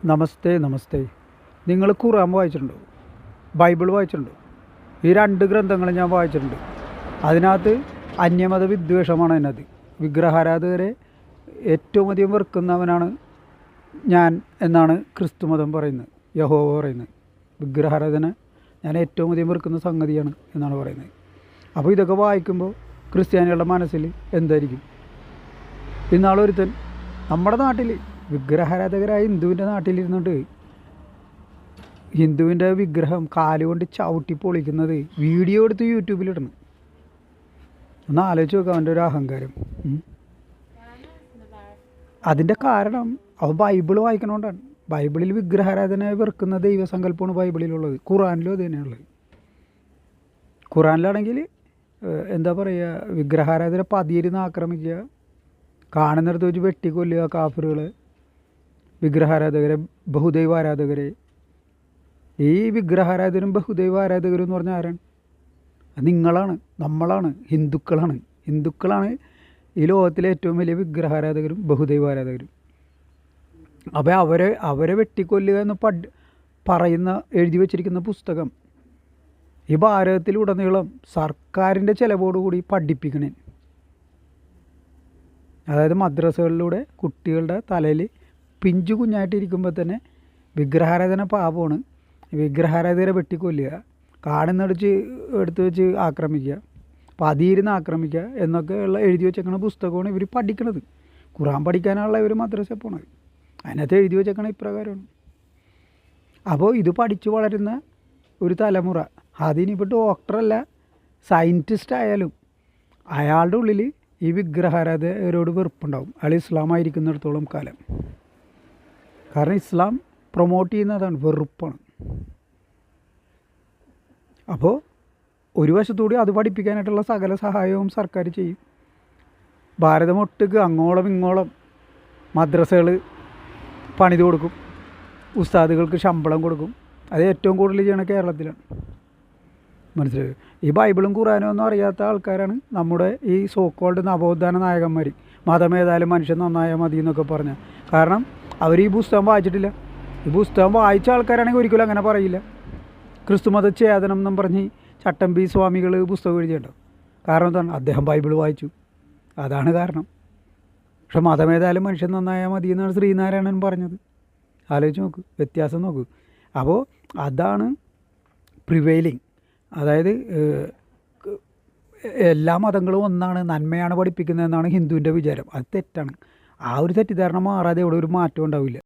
നമസ്തേ നമസ്തേ. നിങ്ങൾ ഖുർആൻ വായിച്ചിട്ടുണ്ടോ? ബൈബിൾ വായിച്ചിട്ടുണ്ടോ? ഈ രണ്ട് ഗ്രന്ഥങ്ങൾ ഞാൻ വായിച്ചിട്ടുണ്ട്. അതിനകത്ത് അന്യമത വിദ്വേഷമാണ് അതിനകത്ത്. വിഗ്രഹാരാധകരെ ഏറ്റവും അധികം വെറുക്കുന്നവനാണ് ഞാൻ എന്നാണ് ക്രിസ്തുമതം പറയുന്നത്, യഹോവ പറയുന്നത്. വിഗ്രഹാരാധന ഞാൻ ഏറ്റവും അധികം വെറുക്കുന്ന സംഗതിയാണ് എന്നാണ് പറയുന്നത്. അപ്പോൾ ഇതൊക്കെ വായിക്കുമ്പോൾ ക്രിസ്ത്യാനികളുടെ മനസ്സിൽ എന്തായിരിക്കും? ഇന്നാളൊരുത്തൻ നമ്മുടെ നാട്ടിൽ വിഗ്രഹാരാധകരായ ഹിന്ദുവിൻ്റെ നാട്ടിലിരുന്നുകൊണ്ട് ഹിന്ദുവിൻ്റെ വിഗ്രഹം കാലുകൊണ്ട് ചവിട്ടി പൊളിക്കുന്നത് വീഡിയോ എടുത്ത് യൂട്യൂബിലിടണം. ഒന്ന് ആലോചിച്ച് നോക്കാം അവൻ്റെ ഒരു അഹങ്കാരം. അതിൻ്റെ കാരണം അവൻ ബൈബിൾ വായിക്കണോണ്ടാണ്. ബൈബിളിൽ വിഗ്രഹാരാധന വെറുക്കുന്ന ദൈവസങ്കല്പമാണ് ബൈബിളിലുള്ളത്. ഖുറാനിലും അത് തന്നെയുള്ളത്. ഖുറാനിലാണെങ്കിൽ എന്താ പറയുക, വിഗ്രഹാരാധന പതിയിരുന്ന് ആക്രമിക്കുക, കാണുന്നിടത്ത് വെച്ച് വെട്ടിക്കൊല്ലുക കാഫിറുകൾ, വിഗ്രഹാരാധകരെ, ബഹുദൈവ ആരാധകരെ. ഈ വിഗ്രഹാരാധകരും ബഹുദൈവ ആരാധകരും എന്ന് പറഞ്ഞാൽ ആരാണ്? നിങ്ങളാണ്, നമ്മളാണ്, ഹിന്ദുക്കളാണ് ഈ ലോകത്തിലെ ഏറ്റവും വലിയ വിഗ്രഹാരാധകരും ബഹുദൈവ ആരാധകരും. അപ്പോൾ അവരെ വെട്ടിക്കൊല്ലുക എന്ന് പറയുന്ന എഴുതി വച്ചിരിക്കുന്ന പുസ്തകം ഈ ഭാരതത്തിലുടനീളം സർക്കാരിൻ്റെ ചിലവോടുകൂടി പഠിപ്പിക്കണേ. അതായത് മദ്രസകളിലൂടെ കുട്ടികളുടെ തലയിൽ പിഞ്ചു കുഞ്ഞായിട്ടിരിക്കുമ്പോൾ തന്നെ വിഗ്രഹാരാധന പാപമാണ്, വിഗ്രഹാരാധകരെ വെട്ടിക്കൊല്ലുക, കാടുന്നടിച്ച് എടുത്ത് വെച്ച് ആക്രമിക്കുക, പതിയിരുന്ന് ആക്രമിക്കുക എന്നൊക്കെ ഉള്ള എഴുതി വെച്ചേക്കണ പുസ്തകമാണ് ഇവർ പഠിക്കണത്. ഖുറാൻ പഠിക്കാനുള്ള ഇവർ മദ്രസ പോണത്. അതിനകത്ത് എഴുതി വെച്ചേക്കണ ഇപ്രകാരമാണ്. അപ്പോൾ ഇത് പഠിച്ചു വളരുന്ന ഒരു തലമുറ, അതിനിപ്പോൾ ഡോക്ടറല്ല സയൻറ്റിസ്റ്റ് ആയാലും അയാളുടെ ഉള്ളിൽ ഈ വിഗ്രഹാരാധകരോട് വെറുപ്പുണ്ടാവും. അയാൾ ഇസ്ലാമായിരിക്കുന്നിടത്തോളം കാലം. കാരണം ഇസ്ലാം പ്രൊമോട്ട് ചെയ്യുന്നതാണ്, വെറുപ്പാണ്. അപ്പോൾ ഒരു വശത്തുകൂടി അത് പഠിപ്പിക്കാനായിട്ടുള്ള സകല സഹായവും സർക്കാർ ചെയ്യും. ഭാരതമൊട്ടുക്ക് അങ്ങോളം ഇങ്ങോളം മദ്രസകൾ പണിത് കൊടുക്കും, ഉസ്താദുകൾക്ക് ശമ്പളം കൊടുക്കും. അത് ഏറ്റവും കൂടുതൽ ചെയ്യണ കേരളത്തിലാണ്. മനസ്സിലായോ? ഈ ബൈബിളും ഖുറാനും ഒന്നും അറിയാത്ത ആൾക്കാരാണ് നമ്മുടെ ഈ സോക്കോൾഡ് നവോത്ഥാന നായകന്മാർ. മതമേതായാലും മനുഷ്യൻ നന്നായാൽ മതി എന്നൊക്കെ പറഞ്ഞാൽ. കാരണം അവർ ഈ പുസ്തകം വായിച്ചിട്ടില്ല. ഈ പുസ്തകം വായിച്ച ആൾക്കാരാണെങ്കിൽ ഒരിക്കലും അങ്ങനെ പറയില്ല. ക്രിസ്തുമത ഛേദനം എന്നും പറഞ്ഞ് ചട്ടമ്പി സ്വാമികൾ പുസ്തകം എഴുതിയിട്ടുണ്ടോ? കാരണം എന്താണ്? അദ്ദേഹം ബൈബിൾ വായിച്ചു, അതാണ് കാരണം. പക്ഷെ മതമേതായാലും മനുഷ്യൻ നന്നായാൽ മതി എന്നാണ് ശ്രീനാരായണൻ പറഞ്ഞത്. ആലോചിച്ച് നോക്ക്, വ്യത്യാസം നോക്കൂ. അപ്പോൾ അതാണ് പ്രിവെയിലിങ്. അതായത് എല്ലാ മതങ്ങളും ഒന്നാണ്, നന്മയാണ് പഠിപ്പിക്കുന്നതെന്നാണ് ഹിന്ദുവിൻ്റെ വിചാരം. അത് തെറ്റാണ്. ആ ഒരു തെറ്റിദ്ധാരണ മാറാതെ ഇവിടെ ഒരു മാറ്റം ഉണ്ടാവില്ല.